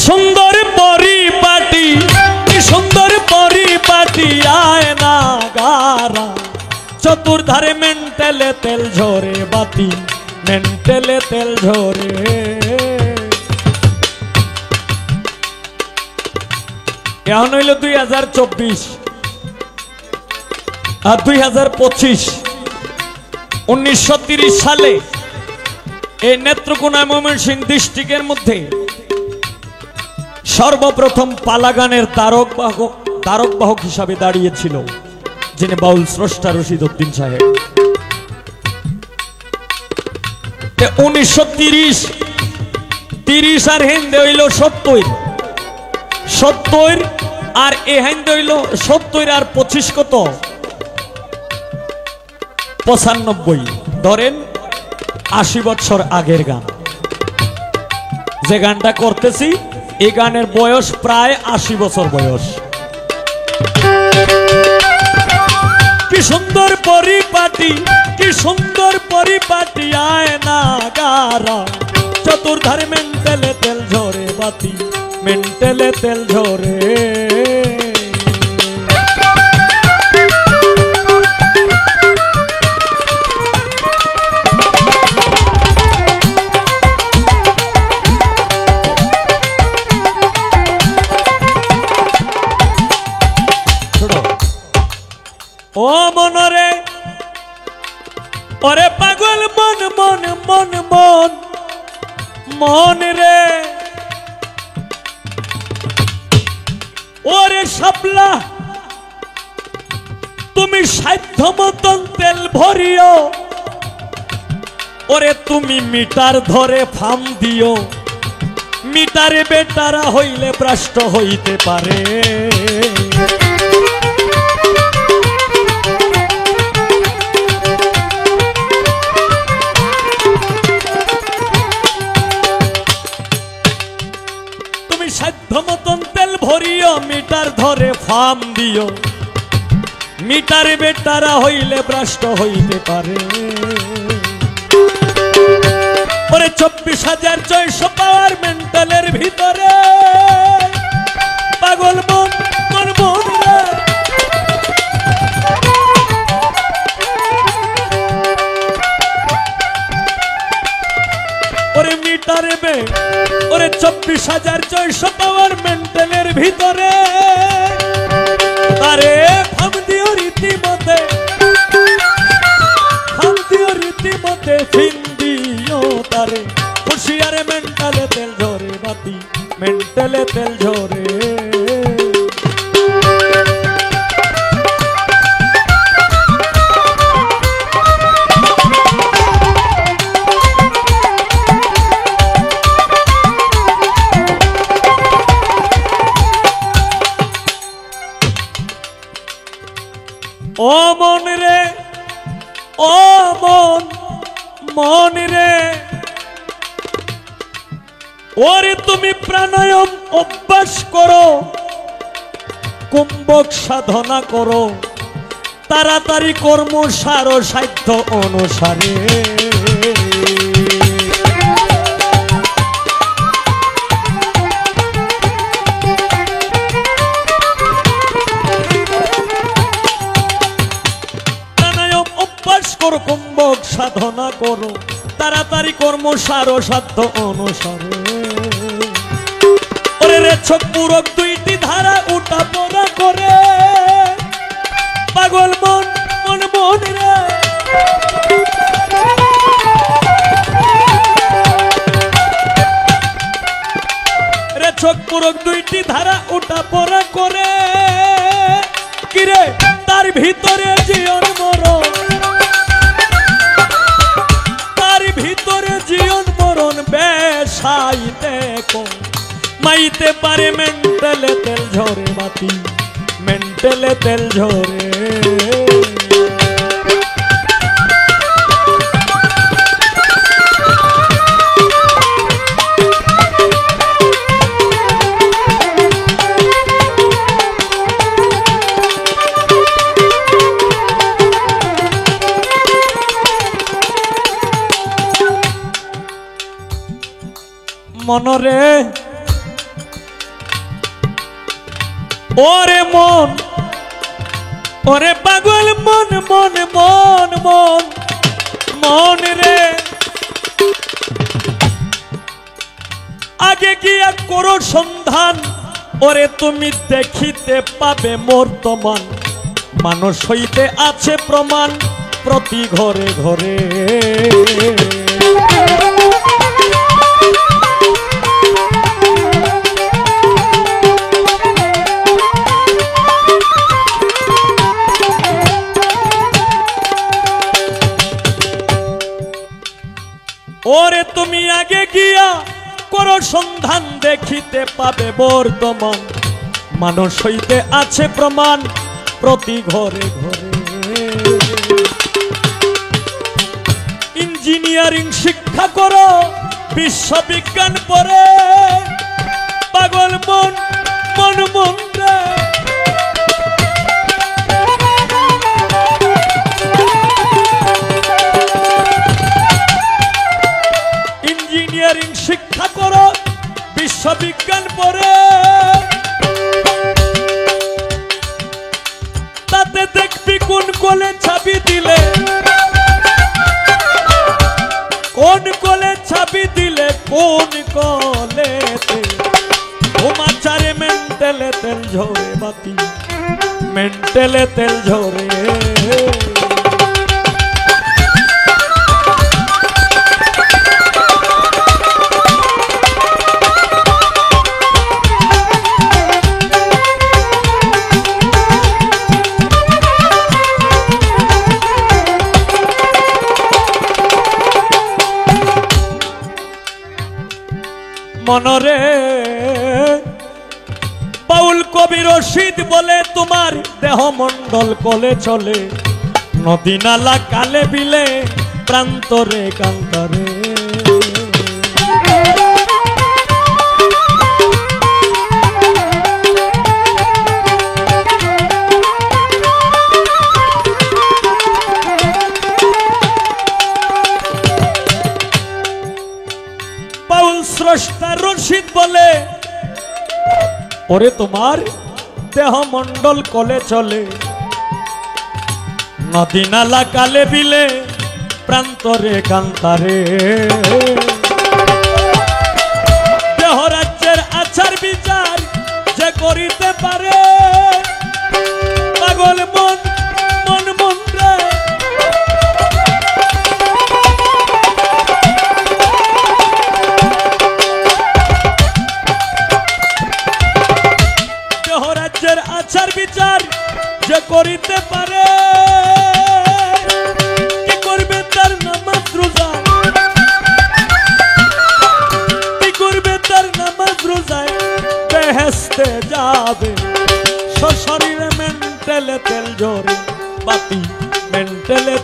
সুন্দর পরিপাটি, কি সুন্দর পরিপাটি আয় না গারা, চতুর্ধারে মেন্টেলে তেল ঝরে বাতি, মেন্টেলে তেল ঝরে। এখন হইল 2024 আর 2025। 1930 সালে এই নেত্রকোনা ময়মনসিংহ ডিস্ট্রিক্টের মধ্যে সর্বপ্রথম পালা গানের তারকবাহক হিসাবে দাঁড়িয়েছিল যিনি বাউল স্রষ্টা রশিদ উদ্দিন সাহেব। 1930 আর হিন্দে হইল 70 আর এ হিন্দে হইল 70 আর 25 কত 95। ধরেন 80 বছর আগের গান। যে গানটা করতেছি এই গানের বয়স প্রায় 80 বছর বয়স। কি সুন্দর পরিপাটি, কি সুন্দর পরিপাটি আয় না গারা, চতুর্ধারে মেন্টেলে তেল ঝরে বাতি, মেন্টেলে তেল ঝরে। ও মনরে ওরে পাগল মন মন মন মন মন রে, ওরে শাপলা তুমি সাধ্য মতন তেল ভরিও, ওরে তুমি মিটার ধরে ফাম দিও, মিটারে বেটারা হইলে ভ্রষ্ট হইতে পারে। সাধ্য মতন তেল ভরিও, মিটার ধরে ফাম দিও, মিটারে বেটারা হইলে ভ্রষ্ট হইতে পারে। ওরে 24,600 পাওয়ার মেন্টালের ভিতরে পাগল মন মন মন রে, ওরে মিটারে বে ওরে 24,600 পাওয়ার মেন্টেলের ভিতরে তারে ফাম দিও রীতিমতে, ফাম দিও রীতিমতে ফিন দিও তারে, হুঁশিয়ারে মেন্টালে তেল ঝরে বাতি, মেন্টালে তেল ঝরে। ও মন রে, ও মন মন রে, ওরে তুমি প্রাণায়াম অভ্যাস করো, কুম্ভক সাধনা করো, তাড়াতাড়ি কর্ম সার সাধ্য অনুসারে। কুম্ভক সাধনা করো, তাড়াতাড়ি কর্ম সার সাধ্য অনুসারে। ওরে রেছক পুরক 2টি ধারা উঠা পড়া করে, পাগল মন মন মন রে, রেছক পুরক 2টি ধারা উঠা পড়া করে। কিরে তার ভিতরে জীবন মরণ, জীবন মরণ বেশাইতে মাইতে পারে, মেন্টালে তেল ঝরে বাতি, মেন্টালে তেল ঝরে। মনরে ওরে মন, ওরে পাগল মন মন মন মন মন রে, আগে গিয়া করো সন্ধান, ওরে তুমি দেখিতে পাবে বর্তমান, মানুষ হইতে আছে প্রমাণ প্রতি ঘরে ঘরে। ওরে তুমি আগে গিয়া করো সন্ধান, দেখিতে পাবে বর্তমান, মানুষ হইতে আছে প্রমাণ প্রতি ঘরে ঘরে। ইঞ্জিনিয়ারিং শিক্ষা করো, বিশ্ববিজ্ঞান পড়ে, পাগল মন মন মন রে, ইঞ্জিনিয়ারিং শিক্ষা করো, বিশ্ববিজ্ঞান পড়ে, তাতে দেখবি কোন কোলে ছাবি দিলে, কোন কোলে ছাবি দিলে, কোন কলেতে ঘুমাচারে মেন্টেলে তেল ঝরে বাতি, মেন্টেলে তেল ঝরে। মনরে বাউল কবি রশিদ বলে, তোমার দেহ মন্ডল কলে চলে, নদী নালা কালে বিলে, প্রান্তরে কান্তরে। বাউল স্রষ্টা রশিদ বলে, ওরে তোমার দেহ মন্ডল কলে চলে, নদী নালা কালে বিলে, প্রান্তরে কান্তারে। দেহ রাজ্যের আচার বিচার যে করিতে পারে, পাগল মন মন মন রে, রাজ্যের আচার বিচার যে করিতে পারে, কি করবে তার নামাজ রোজা, কি করবে তার নামাজ রোজায়, বেহেশতে যাবে শরীরে মেন্টেলে তেল ঝরে বাতি, মেন্টেলে